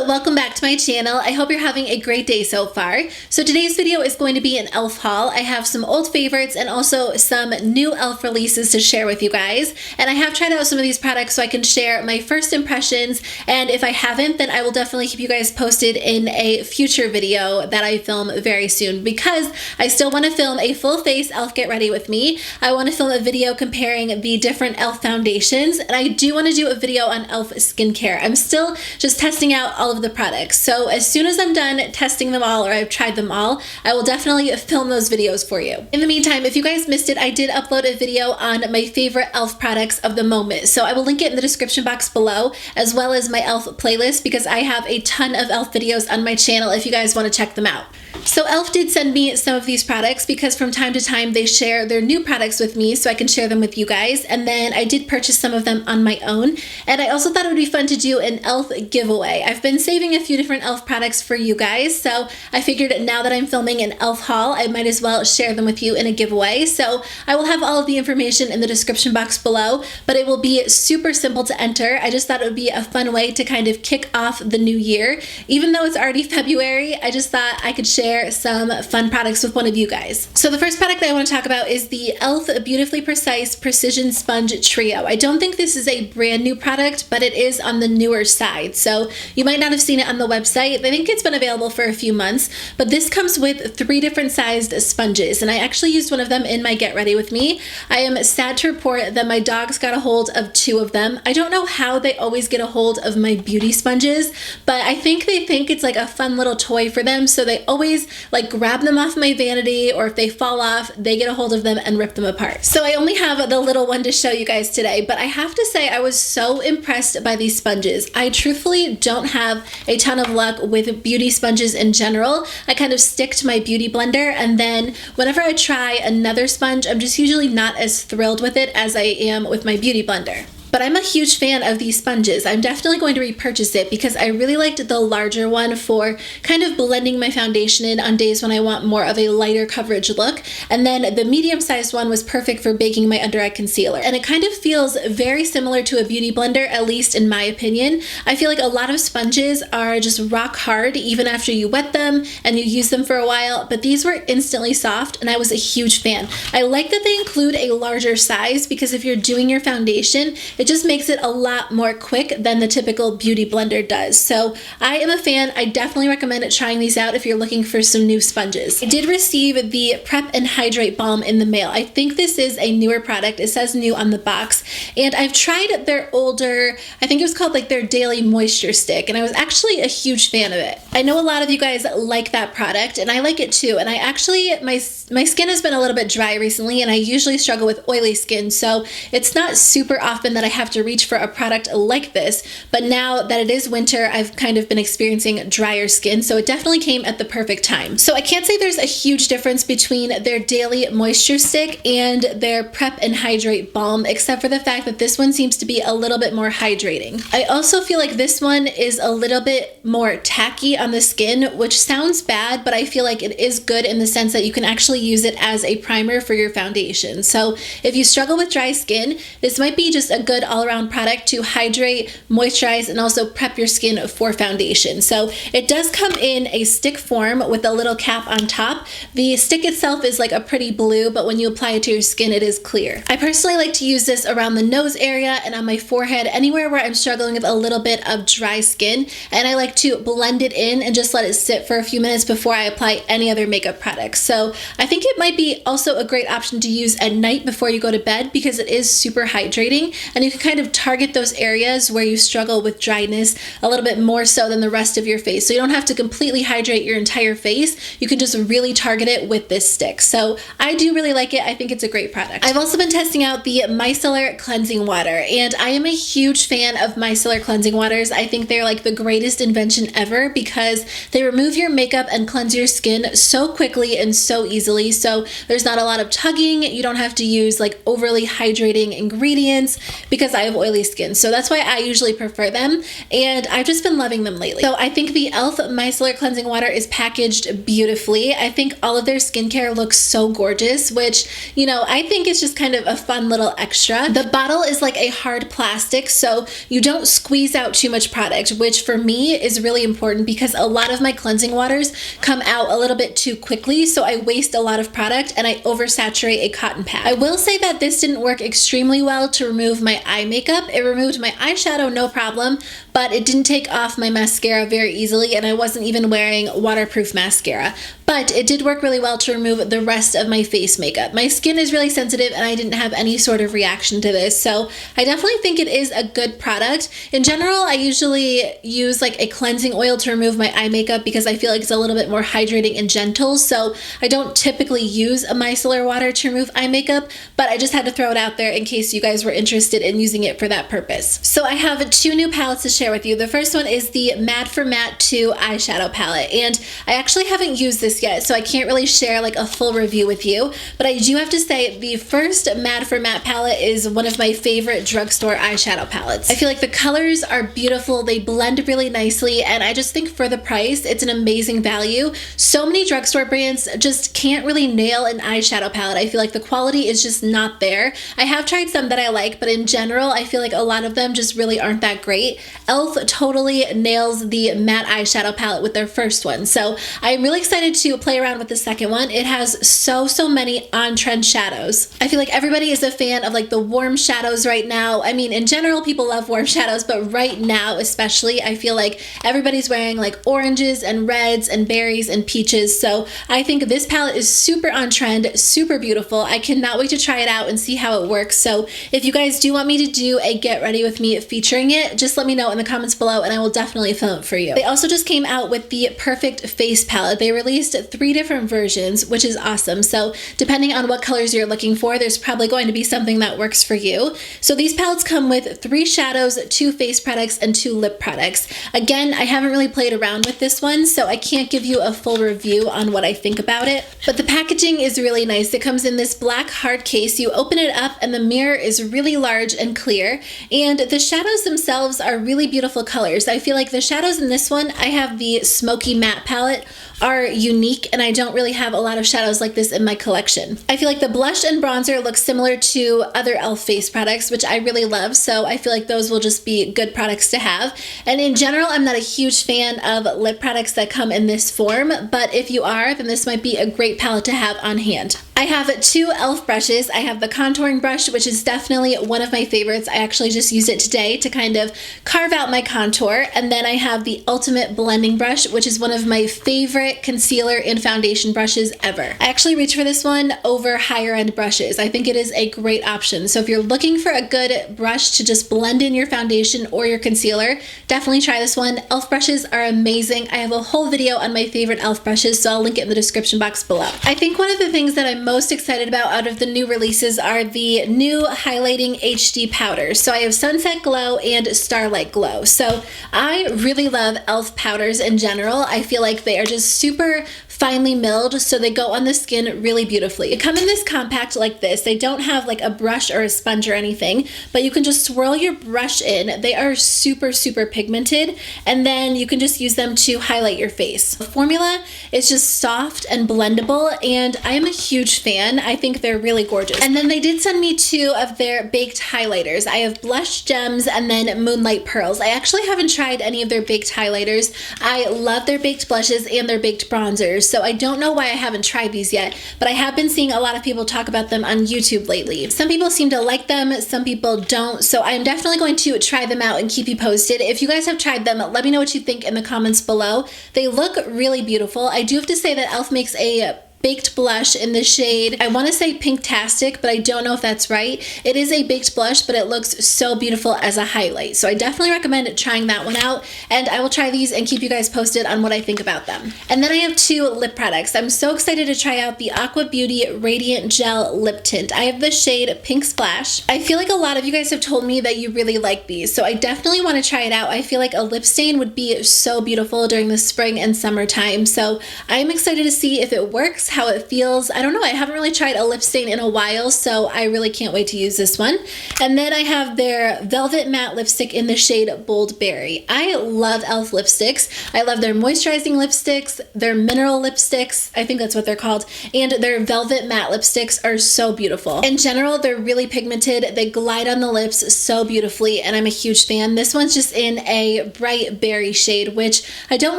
welcome back to my channel. I hope you're having a great day so far. So today's video is going to be an e.l.f. haul. I have some old favorites and also some new e.l.f. releases to share with you guys. And I have tried out some of these products so I can share my first impressions, and if I haven't, then I will definitely keep you guys posted in a future video that I film very soon, because I still want to film a full face e.l.f. Get Ready With Me. I want to film a video comparing the different e.l.f. foundations, and I do want to do a video on e.l.f. skincare. I'm still just testing out all of the products. So as soon as I'm done testing them all, or I've tried them all, I will definitely film those videos for you. In the meantime, if you guys missed it, I did upload a video on my favorite e.l.f. products of the moment. So I will link it in the description box below, as well as my e.l.f. playlist, because I have a ton of e.l.f. videos on my channel if you guys want to check them out. So e.l.f. did send me some of these products because from time to time they share their new products with me so I can share them with you guys, and then I did purchase some of them on my own. And I also thought it would be fun to do an e.l.f. giveaway. I've been saving a few different e.l.f. products for you guys, so I figured now that I'm filming an e.l.f. haul, I might as well share them with you in a giveaway. So I will have all of the information in the description box below, but it will be super simple to enter. I just thought it would be a fun way to kind of kick off the new year. Even though it's already February, I just thought I could share some fun products with one of you guys. So the first product that I want to talk about is the e.l.f. Beautifully Precise Precision Sponge Trio. I don't think this is a brand new product, but it is on the newer side. So you might not have seen it on the website. I think it's been available for a few months, but this comes with 3 different sized sponges, and I actually used one of them in my Get Ready With Me. I am sad to report that my dogs got a hold of 2 of them. I don't know how they always get a hold of my beauty sponges, but I think they think it's like a fun little toy for them, so they always like grab them off my vanity, or if they fall off, they get a hold of them and rip them apart. So I only have the little one to show you guys today, but I have to say I was so impressed by these sponges. I truthfully don't have a ton of luck with beauty sponges in general. I kind of stick to my beauty blender, and then whenever I try another sponge, I'm just usually not as thrilled with it as I am with my beauty blender. But I'm a huge fan of these sponges. I'm definitely going to repurchase it because I really liked the larger one for kind of blending my foundation in on days when I want more of a lighter coverage look. And then the medium-sized one was perfect for baking my under eye concealer. And it kind of feels very similar to a beauty blender, at least in my opinion. I feel like a lot of sponges are just rock hard even after you wet them and you use them for a while, but these were instantly soft, and I was a huge fan. I like that they include a larger size because if you're doing your foundation, it just makes it a lot more quick than the typical beauty blender does. So I am a fan. I definitely recommend trying these out if you're looking for some new sponges. I did receive the Prep and Hydrate Balm in the mail. I think this is a newer product. It says new on the box, and I've tried their older, I think it was called like their Daily Moisture Stick, and I was actually a huge fan of it. I know a lot of you guys like that product, and I like it too, and I actually, my skin has been a little bit dry recently, and I usually struggle with oily skin, so it's not super often that I have to reach for a product like this, but now that it is winter, I've kind of been experiencing drier skin, so it definitely came at the perfect time. So I can't say there's a huge difference between their Daily Moisture Stick and their Prep and Hydrate Balm, except for the fact that this one seems to be a little bit more hydrating. I also feel like this one is a little bit more tacky on the skin, which sounds bad, but I feel like it is good in the sense that you can actually use it as a primer for your foundation. So if you struggle with dry skin, this might be just a good all-around product to hydrate, moisturize, and also prep your skin for foundation. So it does come in a stick form with a little cap on top. The stick itself is like a pretty blue, but when you apply it to your skin, it is clear. I personally like to use this around the nose area and on my forehead, anywhere where I'm struggling with a little bit of dry skin, and I like to blend it in and just let it sit for a few minutes before I apply any other makeup products. So I think it might be also a great option to use at night before you go to bed because it is super hydrating, and you can kind of target those areas where you struggle with dryness a little bit more so than the rest of your face. So you don't have to completely hydrate your entire face. You can just really target it with this stick. So I do really like it. I think it's a great product. I've also been testing out the Micellar cleansing water, and I am a huge fan of Micellar cleansing waters. I think they're like the greatest invention ever because they remove your makeup and cleanse your skin so quickly and so easily. So there's not a lot of tugging. You don't have to use like overly hydrating ingredients. because I have oily skin. So that's why I usually prefer them, and I've just been loving them lately. So I think the e.l.f. Micellar Cleansing Water is packaged beautifully. I think all of their skincare looks so gorgeous, which, you know, I think it's just kind of a fun little extra. The bottle is like a hard plastic, so you don't squeeze out too much product, which for me is really important because a lot of my cleansing waters come out a little bit too quickly, so I waste a lot of product and I oversaturate a cotton pad. I will say that this didn't work extremely well to remove my eye makeup. It removed my eyeshadow no problem, but it didn't take off my mascara very easily, and I wasn't even wearing waterproof mascara. But it did work really well to remove the rest of my face makeup. My skin is really sensitive and I didn't have any sort of reaction to this, so I definitely think it is a good product. In general, I usually use like a cleansing oil to remove my eye makeup because I feel like it's a little bit more hydrating and gentle, so I don't typically use a micellar water to remove eye makeup, but I just had to throw it out there in case you guys were interested in using it for that purpose. So I have two new palettes to share with you. The first one is the Matte for Matte 2 eyeshadow palette, and I actually haven't used this yet, so I can't really share like a full review with you, but I do have to say the first Matte for Matte palette is one of my favorite drugstore eyeshadow palettes. I feel like the colors are beautiful, they blend really nicely, and I just think for the price, it's an amazing value. So many drugstore brands just can't really nail an eyeshadow palette. I feel like the quality is just not there. I have tried some that I like, but in general, I feel like a lot of them just really aren't that great. e.l.f. totally nails the matte eyeshadow palette with their first one, so I'm really excited to play around with the second one. It has so many on-trend shadows. I feel like everybody is a fan of like the warm shadows right now. I mean, in general, people love warm shadows, but right now especially, I feel like everybody's wearing like oranges and reds and berries and peaches, so I think this palette is super on trend, super beautiful. I cannot wait to try it out and see how it works. So if you guys do want me to do a get ready with me featuring it, just let me know in the comments below and I will definitely film it for you. They also just came out with the Perfect Face palette. They released 3 different versions, which is awesome. So depending on what colors you're looking for, there's probably going to be something that works for you. So these palettes come with 3 shadows, 2 face products, and 2 lip products. Again, I haven't really played around with this one, so I can't give you a full review on what I think about it, but the packaging is really nice. It comes in this black hard case. You open it up and the mirror is really large and clear, and the shadows themselves are really beautiful colors. I feel like the shadows in this one, I have the Smokey matte palette, are unique, and I don't really have a lot of shadows like this in my collection. I feel like the blush and bronzer look similar to other e.l.f. face products, which I really love, so I feel like those will just be good products to have. And in general, I'm not a huge fan of lip products that come in this form, but if you are, then this might be a great palette to have on hand. I have 2 e.l.f. brushes. I have the contouring brush, which is definitely one of my favorites. I actually just used it today to kind of carve out my contour. And then I have the Ultimate Blending Brush, which is one of my favorite concealer and foundation brushes ever. I actually reach for this one over higher end brushes. I think it is a great option. So if you're looking for a good brush to just blend in your foundation or your concealer, definitely try this one. e.l.f. brushes are amazing. I have a whole video on my favorite e.l.f. brushes, so I'll link it in the description box below. I think one of the things that I'm most excited about out of the new releases are the new highlighting HD powders. So I have Sunset Glow and Starlight Glow. So I really love e.l.f. powders in general. I feel like they are just super finely milled, so they go on the skin really beautifully. They come in this compact like this. They don't have like a brush or a sponge or anything, but you can just swirl your brush in. They are super pigmented, and then you can just use them to highlight your face. The formula is just soft and blendable, and I am a huge fan. I think they're really gorgeous. And then they did send me 2 of their baked highlighters. I have Blush Gems and then Moonlight Pearls. I actually haven't tried any of their baked highlighters. I love their baked blushes and their baked bronzers, so I don't know why I haven't tried these yet, but I have been seeing a lot of people talk about them on YouTube lately. Some people seem to like them, some people don't, so I'm definitely going to try them out and keep you posted. If you guys have tried them, let me know what you think in the comments below. They look really beautiful. I do have to say that e.l.f. makes a baked blush in the shade, I want to say Pinktastic, but I don't know if that's right. It is a baked blush, but it looks so beautiful as a highlight. So I definitely recommend trying that one out, and I will try these and keep you guys posted on what I think about them. And then I have 2 lip products. I'm so excited to try out the Aqua Beauty Radiant Gel Lip Tint. I have the shade Pink Splash. I feel like a lot of you guys have told me that you really like these, so I definitely want to try it out. I feel like a lip stain would be so beautiful during the spring and summertime, so I'm excited to see if it works, how it feels. I don't know, I haven't really tried a lip stain in a while, so I really can't wait to use this one. And then I have their Velvet Matte Lipstick in the shade Bold Berry. I love e.l.f. lipsticks. I love their moisturizing lipsticks, their mineral lipsticks, I think that's what they're called, and their Velvet Matte lipsticks are so beautiful. In general, they're really pigmented. They glide on the lips so beautifully, and I'm a huge fan. This one's just in a bright berry shade, which I don't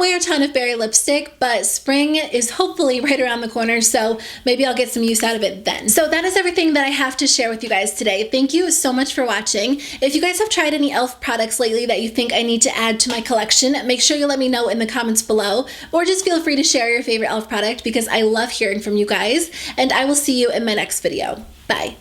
wear a ton of berry lipstick, but spring is hopefully right around the corner, so maybe I'll get some use out of it then. So that is everything that I have to share with you guys today. Thank you so much for watching. If you guys have tried any e.l.f. products lately that you think I need to add to my collection, make sure you let me know in the comments below, or just feel free to share your favorite e.l.f. product because I love hearing from you guys, and I will see you in my next video. Bye.